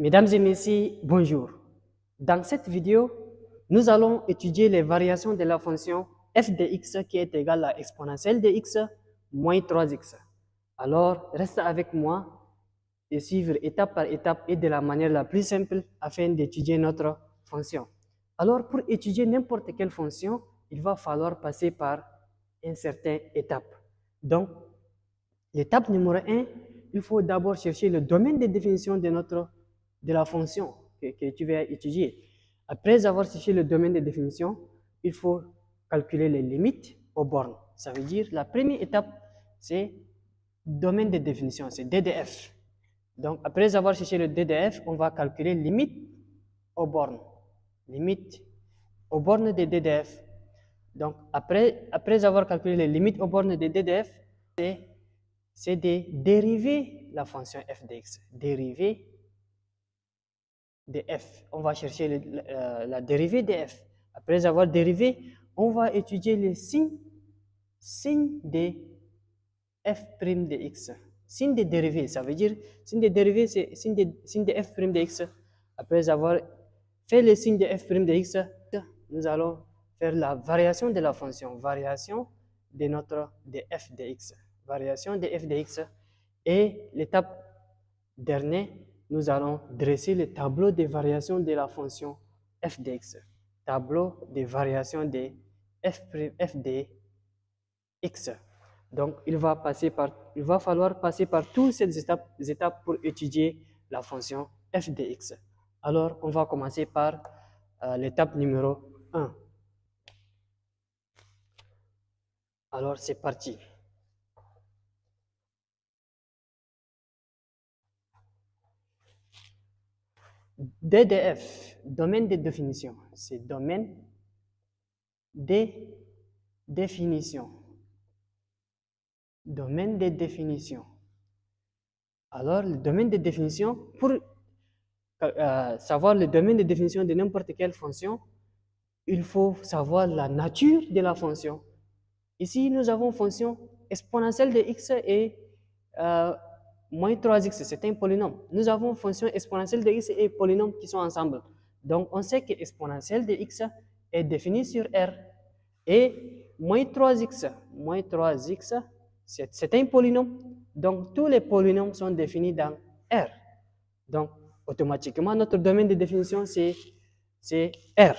Mesdames et messieurs, bonjour. Dans cette vidéo, nous allons étudier les variations de la fonction f de x qui est égale à exponentielle de x moins 3x. Alors, reste avec moi et suivre étape par étape et de la manière la plus simple afin d'étudier notre fonction. Alors, pour étudier n'importe quelle fonction, il va falloir passer par une certaine étape. Donc, l'étape numéro 1, il faut d'abord chercher le domaine de définition de la fonction que tu vas étudier. Après avoir cherché le domaine de définition, il faut calculer les limites aux bornes. Ça veut dire la première étape, c'est domaine de définition, c'est DDF. Donc, après avoir cherché le DDF, on va calculer limite aux bornes. Limite aux bornes de DDF. Donc, après avoir calculé les limites aux bornes de DDF, c'est de dériver la fonction f de x. Dériver de f. On va chercher la dérivée de f. Après avoir dérivé, on va étudier les signes de f' de x. Signe de dérivée, ça veut dire, signe de dérivée, c'est signe de f' de x. Après avoir fait le signe de f' de x, nous allons faire la variation de la fonction, variation de f de x. Variation de f de x. Et l'étape dernière, nous allons dresser le tableau de variation de la fonction f de x. Tableau de variation de f de x. Donc, il va falloir passer par toutes ces étapes pour étudier la fonction f de x. Alors, on va commencer par l'étape numéro 1. Alors, c'est parti. DDF, domaine de définition, c'est domaine de définition. Domaine de définition. Alors, le domaine de définition, pour savoir le domaine de définition de n'importe quelle fonction, il faut savoir la nature de la fonction. Ici, nous avons fonction exponentielle de x et moins 3x, c'est un polynôme. Nous avons fonction exponentielle de x et polynôme qui sont ensemble. Donc, on sait que exponentielle de x est définie sur R. Et moins 3x, c'est un polynôme. Donc, tous les polynômes sont définis dans R. Donc, automatiquement, notre domaine de définition, c'est R.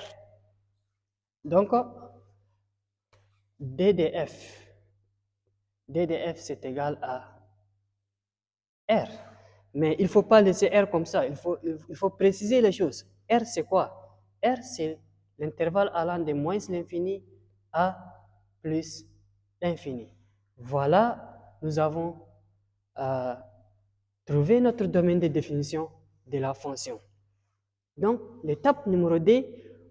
Donc, DDF, c'est égal à R. Mais il ne faut pas laisser R comme ça. Il faut préciser les choses. R, c'est quoi? R, c'est l'intervalle allant de moins l'infini à plus l'infini. Voilà, nous avons trouvé notre domaine de définition de la fonction. Donc, l'étape numéro 2,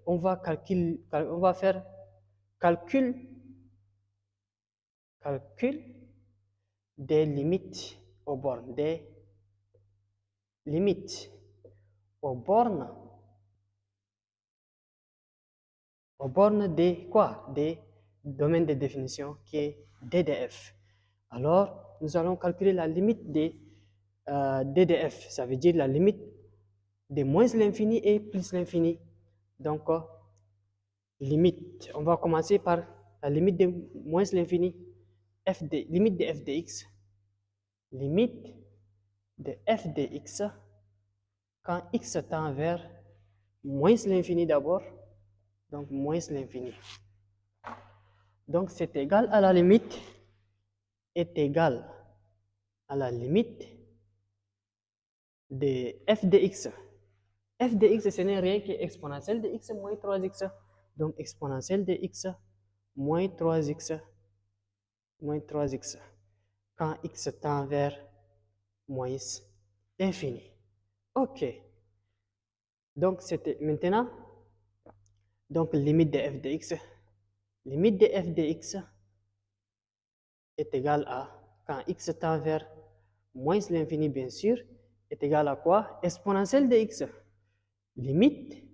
on va faire calcul des limites aux bornes, des limites aux bornes de quoi? Des domaines de définition qui est DDF. Alors, nous allons calculer la limite de DDF, ça veut dire la limite de moins l'infini et plus l'infini. Donc, limite, on va commencer par la limite de moins l'infini, limite de f de x, limite de f de x quand x tend vers moins l'infini d'abord, donc moins l'infini. Donc, c'est égal à la limite, est égal à la limite de f de x. F de x, ce n'est rien que exponentielle de x moins 3x. Donc, exponentielle de x moins 3x, quand x tend vers moins l'infini. OK. Donc, c'était maintenant, donc limite de f de x. Limite de f de x est égale à, quand x tend vers moins l'infini, bien sûr, est égal à quoi? Exponentielle de x. Limite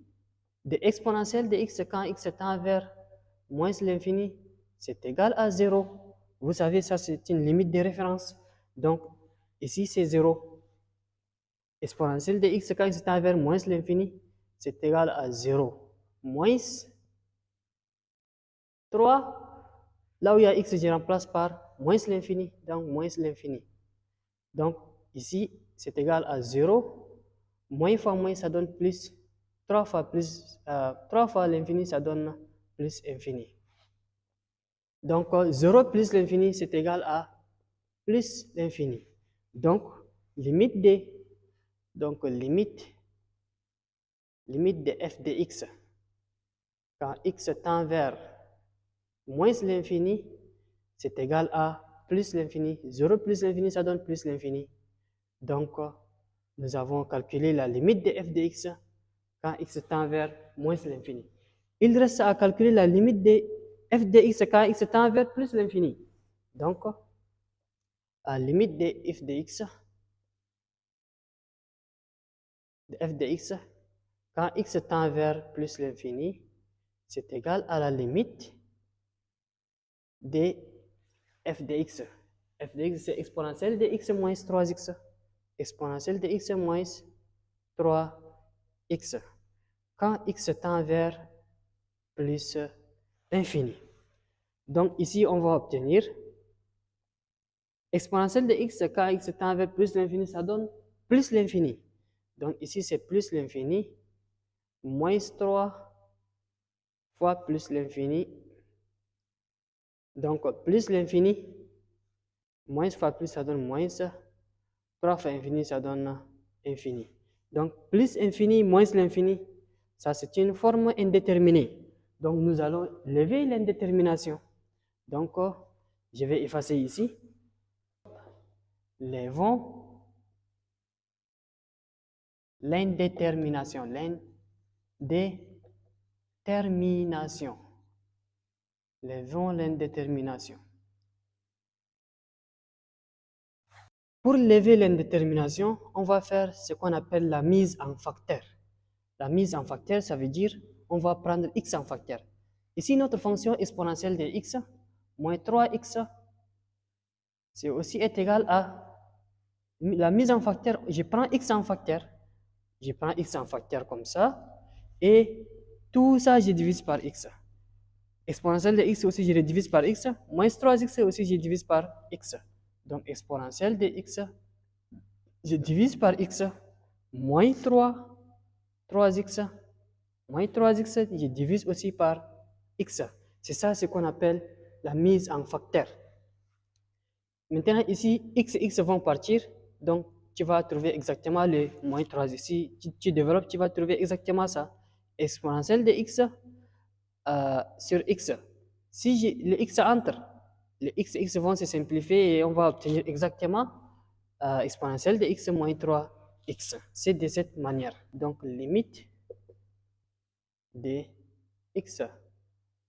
de exponentielle de x quand x tend vers moins l'infini, c'est égal à 0. Vous savez, ça c'est une limite de référence. Donc, ici c'est 0. exponentielle de x quand x tend vers moins l'infini, c'est égal à 0. Moins 3, là où il y a x, je remplace par moins l'infini, donc moins l'infini. Donc ici, c'est égal à 0. Moins fois moins, ça donne plus. 3 fois l'infini, ça donne plus infini. Donc 0 plus l'infini, c'est égal à plus l'infini. Donc limite de f de x quand x tend vers moins l'infini, c'est égal à plus l'infini. 0 plus l'infini, ça donne plus l'infini. Donc, nous avons calculé la limite de f de x quand x tend vers moins l'infini. Il reste à calculer la limite de f de x quand x tend vers plus l'infini. Donc, la limite de f de x quand x tend vers plus l'infini, c'est égal à la limite de f de x. F de x, c'est exponentielle de x moins 3x. Exponentielle de x moins 3x. Quand x tend vers plus l'infini. Donc ici, on va obtenir exponentielle de x quand x tend vers plus l'infini, ça donne plus l'infini. Donc ici, c'est plus l'infini, moins 3 fois plus l'infini. Donc plus l'infini, moins fois plus, ça donne moins. 3 fois infini, ça donne infini. Donc plus infini, moins l'infini, ça c'est une forme indéterminée. Donc nous allons lever l'indétermination. Donc je vais effacer ici. Levons l'indétermination. Levons l'indétermination. Pour lever l'indétermination, on va faire ce qu'on appelle la mise en facteur. La mise en facteur, ça veut dire on va prendre x en facteur. Ici, notre fonction exponentielle de x, moins 3x, c'est aussi égal à la mise en facteur. Je prends x en facteur. Je prends x en facteur comme ça. Et tout ça, je divise par x. Exponentielle de x aussi, je le divise par x. Moins 3x aussi, je divise par x. Donc, exponentielle de x, je divise par x. Moins 3x. Moins 3x, je divise aussi par x. C'est ça ce qu'on appelle la mise en facteur. Maintenant, ici, x et x vont partir. Donc, tu vas trouver exactement le moins 3. Si tu développes, tu vas trouver exactement ça. Exponentielle de x sur x. Si le x entre, les x et x vont se simplifier et on va obtenir exactement exponentielle de x moins 3x. C'est de cette manière. Donc, limite de x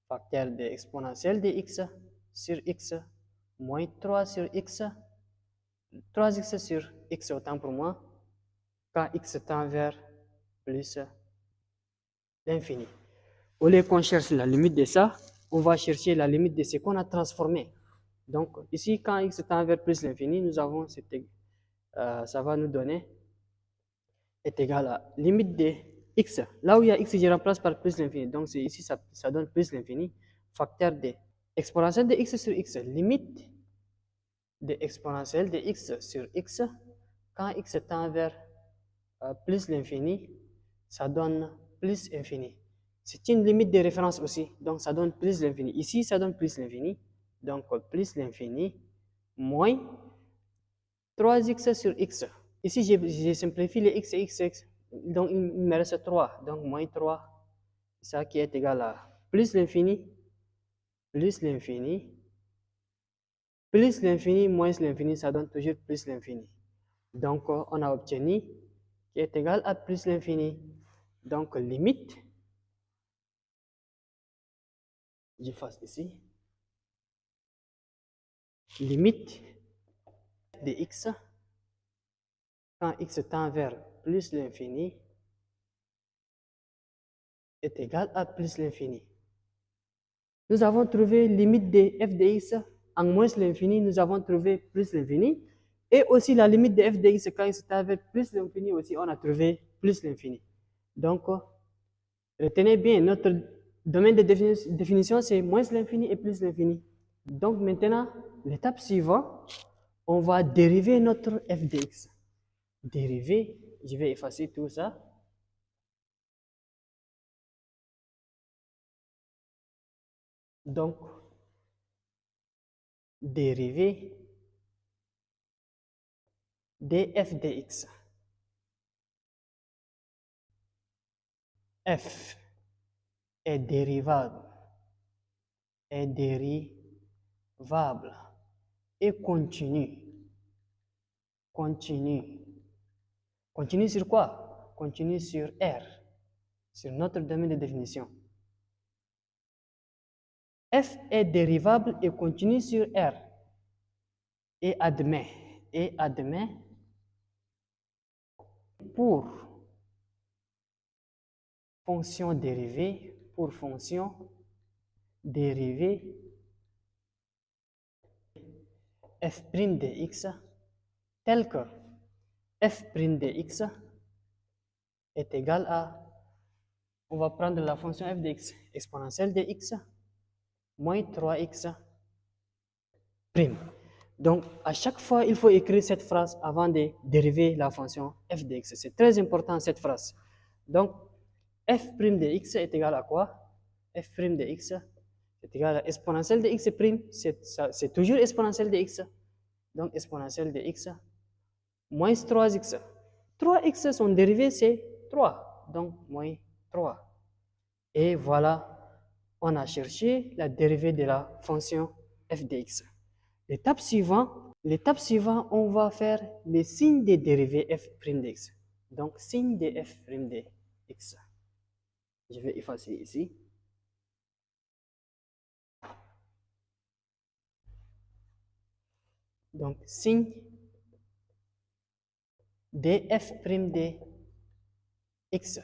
facteur de exponentielle de x sur x moins 3 sur x, 3x sur x autant pour moi, quand x tend vers plus l'infini. Au lieu qu'on cherche la limite de ça, on va chercher la limite de ce qu'on a transformé. Donc ici, quand x tend vers plus l'infini, nous avons ça va nous donner est égal à limite de x. Là où il y a x, je remplace par plus l'infini. Donc ici, ça donne plus l'infini. Facteur de exponentielle de x sur x. Limite de exponentielle de x sur x. Quand x tend vers plus l'infini, ça donne plus infini. C'est une limite de référence aussi. Donc ça donne plus l'infini. Ici, ça donne plus l'infini. Donc plus l'infini moins 3x sur x. Ici, j'ai simplifié les x et x. Donc, il me reste 3. Donc, moins 3, ça qui est égal à plus l'infini, plus l'infini, plus l'infini, moins l'infini, ça donne toujours plus l'infini. Donc, on a obtenu qui est égal à plus l'infini. Donc, limite, j'efface ici, limite de x, quand x tend vers plus l'infini, est égal à plus l'infini. Nous avons trouvé limite de f de x en moins l'infini, nous avons trouvé plus l'infini. Et aussi la limite de f de x, quand c'était avec plus l'infini aussi, on a trouvé plus l'infini. Donc, retenez bien, notre domaine de définition, c'est moins l'infini et plus l'infini. Donc maintenant, l'étape suivante, on va dériver notre f de x. Dériver, je vais effacer tout ça. Donc, dériver df de x. F est dérivable, et continue. Continue sur quoi? Continue sur R, sur notre domaine de définition. F est dérivable et continue sur R. Et admet pour fonction dérivée, f' de x tel que f' de x est égal à, on va prendre la fonction f de x, exponentielle de x moins 3x prime. Donc, à chaque fois, il faut écrire cette phrase avant de dériver la fonction f de x. C'est très important, cette phrase. Donc, f' de x est égal à quoi? F' de x est égal à exponentielle de x prime, c'est toujours exponentielle de x. Donc, exponentielle de x moins 3x. 3x, son dérivé, c'est 3. Donc, moins 3. Et voilà, on a cherché la dérivée de la fonction f de x. L'étape suivante, on va faire le signe des dérivés f' de x. Donc, signe de f' de x. Je vais effacer ici. Donc, signe de f' de x.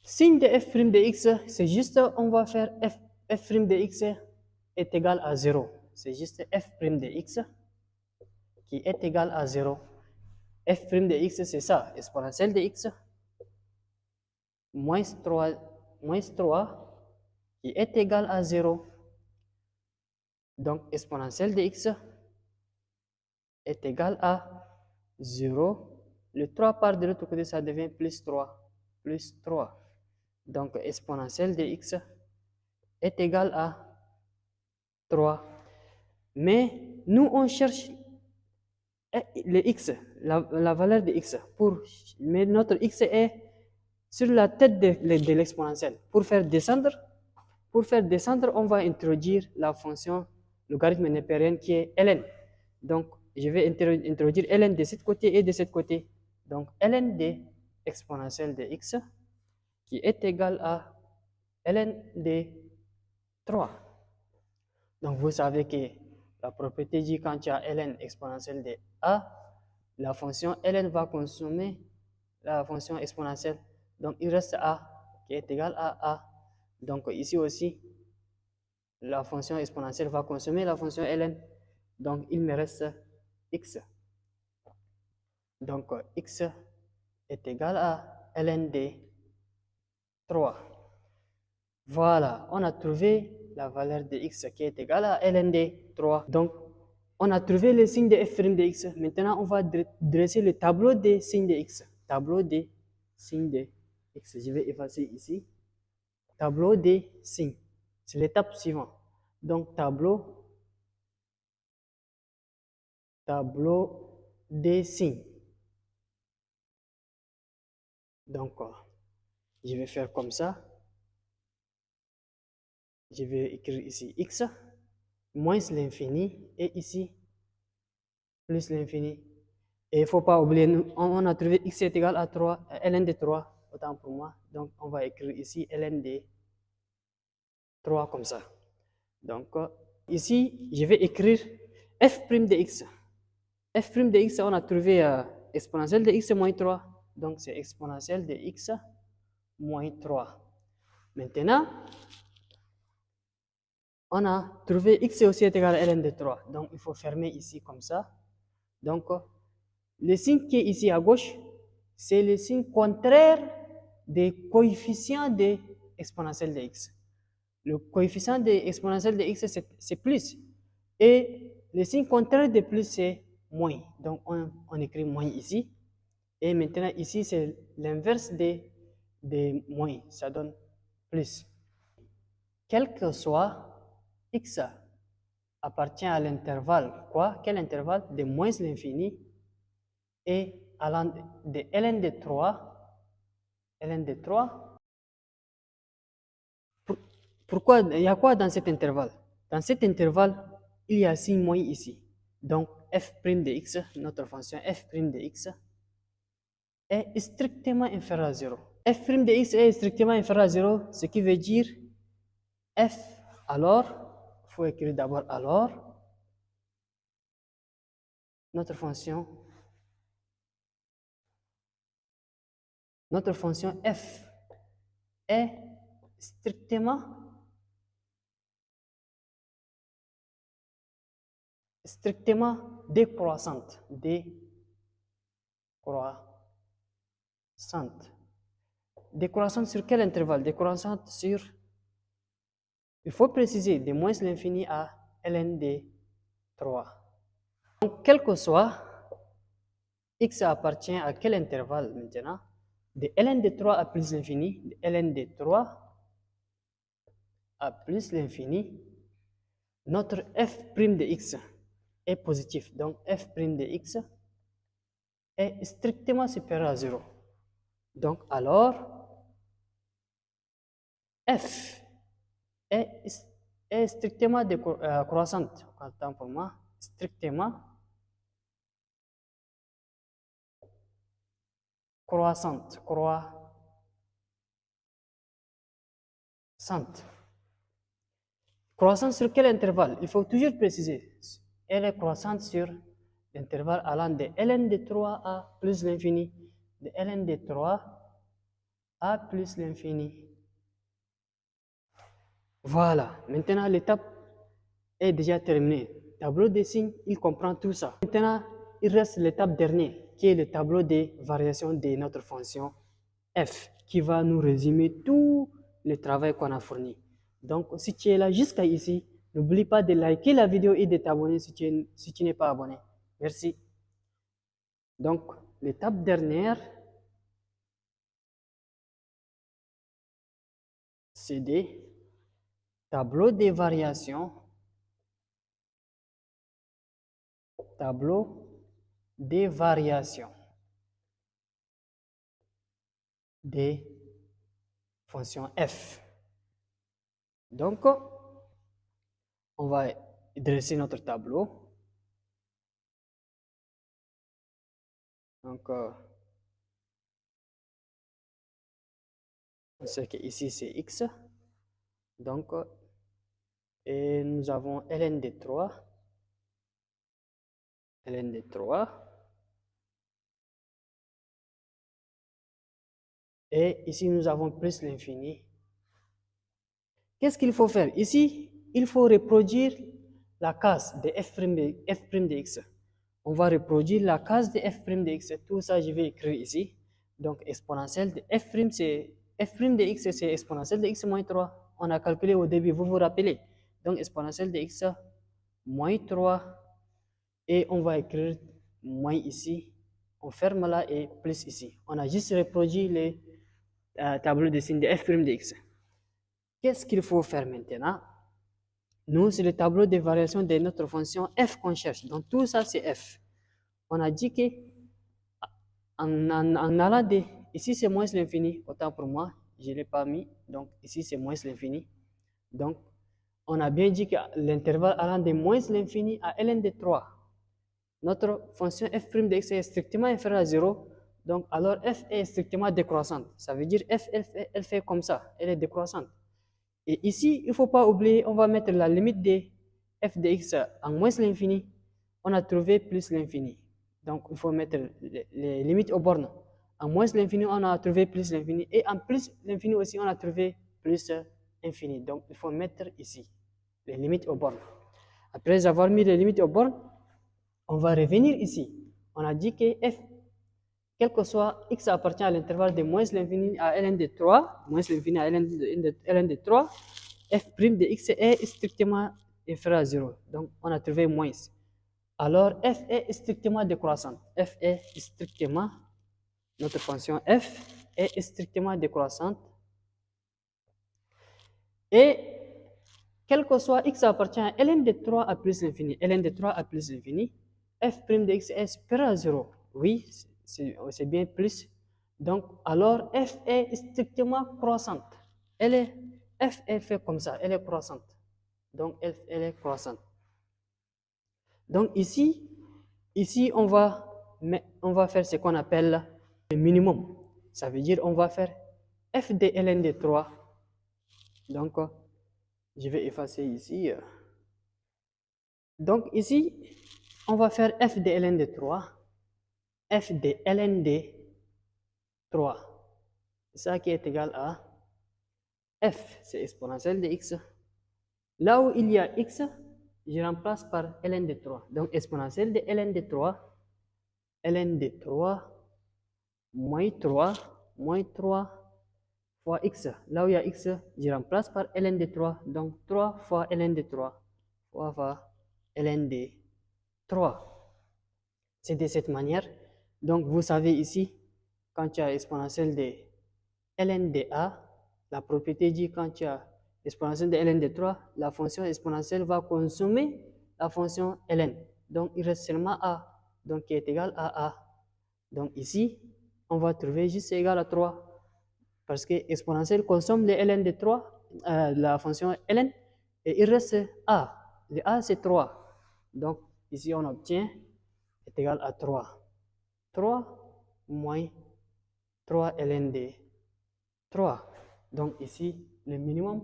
Signe de f' de x, c'est juste, on va faire f' de x est égal à 0. C'est juste f' de x qui est égal à 0. F' de x, c'est ça, exponentielle de x moins 3 qui est égal à 0. Donc, exponentielle de x est égal à 0. Le 3 part de l'autre côté, ça devient plus 3. Plus 3. Donc, exponentielle de x est égal à 3. Mais nous, on cherche le x, la valeur de x. Mais notre x est sur la tête de l'exponentielle. Pour faire descendre, on va introduire la fonction logarithme népérien qui est ln. Donc, je vais introduire ln de ce côté et de ce côté. Donc, ln de exponentielle de x qui est égal à ln de 3. Donc, vous savez que la propriété dit quand tu as ln exponentielle de a, la fonction ln va consommer la fonction exponentielle. Donc, il reste a qui est égal à a. Donc, ici aussi, la fonction exponentielle va consommer la fonction ln. Donc, il me reste x. Donc, x est égal à ln de 3. Voilà, on a trouvé la valeur de x qui est égale à ln de 3. Donc, on a trouvé le signe de f' de x. Maintenant, on va dresser le tableau des signes de x. Tableau des signes de x. Je vais effacer ici. Tableau des signes. C'est l'étape suivante. Donc, tableau des signes. Donc, je vais faire comme ça. Je vais écrire ici x moins l'infini et ici plus l'infini. Et il ne faut pas oublier, on a trouvé x est égal à 3, ln de 3, autant pour moi. Donc, on va écrire ici ln de 3 comme ça. Donc, ici, je vais écrire f' de x. F' de x, on a trouvé exponentielle de x moins 3. Donc, c'est exponentielle de x moins 3. Maintenant, On a trouvé x est aussi égal à ln de 3. Donc, il faut fermer ici comme ça. Donc, le signe qui est ici à gauche, c'est le signe contraire des coefficients de exponentielle de x. Le coefficient de exponentielle de x, c'est plus. Et le signe contraire de plus, c'est moins. Donc, on écrit moins ici. Et maintenant, ici, c'est l'inverse de moins. Ça donne plus. Quel que soit x appartient à l'intervalle quoi? Quel intervalle? De moins l'infini et allant de ln de 3. ln de 3. Pourquoi? Il y a quoi dans cet intervalle? Dans cet intervalle, il y a signe moins ici. Donc, f' de x, notre fonction f' de x, est strictement inférieur à 0. f' de x est strictement inférieur à 0, ce qui veut dire f, alors, il faut écrire d'abord alors, notre fonction f est strictement décroissante. Décroissante sur quel intervalle? Décroissante sur, il faut préciser, de moins l'infini à ln de 3. Donc, quel que soit, x appartient à quel intervalle maintenant? De ln de 3 à plus l'infini, de ln de 3 à plus l'infini, notre f' de x est positif. Donc, f' de x est strictement supérieur à 0. Donc, alors, f est strictement croissante. Attends pour moi. Strictement croissante. Croissante sur quel intervalle? Il faut toujours préciser. Elle est croissante sur l'intervalle allant de ln de 3 à plus l'infini. De ln de 3 à plus l'infini. Voilà. Maintenant, l'étape est déjà terminée. Tableau des signes, il comprend tout ça. Maintenant, il reste l'étape dernière, qui est le tableau des variations de notre fonction f, qui va nous résumer tout le travail qu'on a fourni. Donc, si tu es là jusqu'à ici, n'oublie pas de liker la vidéo et de t'abonner si tu n'es pas abonné. Merci. Donc, l'étape dernière, c'est des tableaux des variations. Tableau des variations des fonctions f. Donc, on va dresser notre tableau. Donc, on sait que ici c'est x. Donc, et nous avons ln de 3. ln de 3. Et ici, nous avons plus l'infini. Qu'est-ce qu'il faut faire? Ici, il faut reproduire la case de f' de x. On va reproduire la case de f' de x. Tout ça, je vais écrire ici. Donc, exponentielle de f', f' de x, c'est exponentielle de x moins 3. On a calculé au début, vous vous rappelez. Donc, exponentielle de x moins 3. Et on va écrire moins ici. On ferme là et plus ici. On a juste reproduit les tableaux de signes de f' de x. Qu'est-ce qu'il faut faire maintenant? Nous, c'est le tableau de variation de notre fonction f qu'on cherche. Donc, tout ça, c'est f. On a dit que en allant de... Ici, c'est moins l'infini. Autant pour moi, je ne l'ai pas mis. Donc, ici, c'est moins l'infini. Donc, on a bien dit que l'intervalle allant de moins l'infini à ln de 3. Notre fonction f' de x est strictement inférieure à 0. Donc, alors f est strictement décroissante. Ça veut dire f, elle fait comme ça. Elle est décroissante. Et ici, il ne faut pas oublier, on va mettre la limite de f de x en moins l'infini. On a trouvé plus l'infini. Donc, il faut mettre les limites aux bornes. En moins l'infini, on a trouvé plus l'infini. Et en plus l'infini aussi, on a trouvé plus infini. Donc, il faut mettre ici. les limites aux bornes. Après avoir mis les limites aux bornes, on va revenir ici. On a dit que f, quel que soit x appartient à l'intervalle de moins l'infini à ln de 3, moins l'infini à ln de 3, f' de x est strictement inférieur à 0. Donc, on a trouvé moins. Alors, f est strictement décroissante. F est strictement, notre fonction f est strictement décroissante. Et quel que soit x appartient à ln de 3 à plus l'infini, ln de 3 à plus l'infini, f' de x est supérieur à 0. Oui, c'est bien plus. Donc, alors f est strictement croissante. F est fait comme ça, elle est croissante. Donc, elle est croissante. Donc, ici on va faire ce qu'on appelle le minimum. Ça veut dire on va faire f de ln de 3. Donc, je vais effacer ici. Donc, ici, on va faire f de ln de 3. F de ln de 3. Ça qui est égal à f, c'est exponentielle de x. Là où il y a x, je remplace par ln de 3. Donc, exponentielle de ln de 3, ln de 3, moins 3 fois x. Là où il y a x, je remplace par ln de 3. Donc, 3 fois ln de 3 fois ln de 3. C'est de cette manière. Donc, vous savez ici, quand tu as exponentielle de ln de a, la propriété dit quand tu as exponentielle de ln de 3, la fonction exponentielle va consommer la fonction ln. Donc, il reste seulement a, donc qui est égal à a. Donc, ici, on va trouver juste égal à 3. Parce que exponentielle consomme les ln de 3, la fonction ln, et il reste a. Le a, c'est 3. Donc, ici, on obtient est égal à 3. 3 moins 3 ln de 3. Donc, ici, le minimum,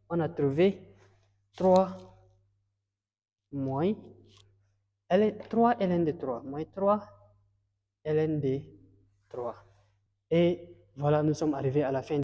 on a trouvé 3 moins 3 ln de 3, moins 3 ln de 3. Et voilà, nous sommes arrivés à la fin.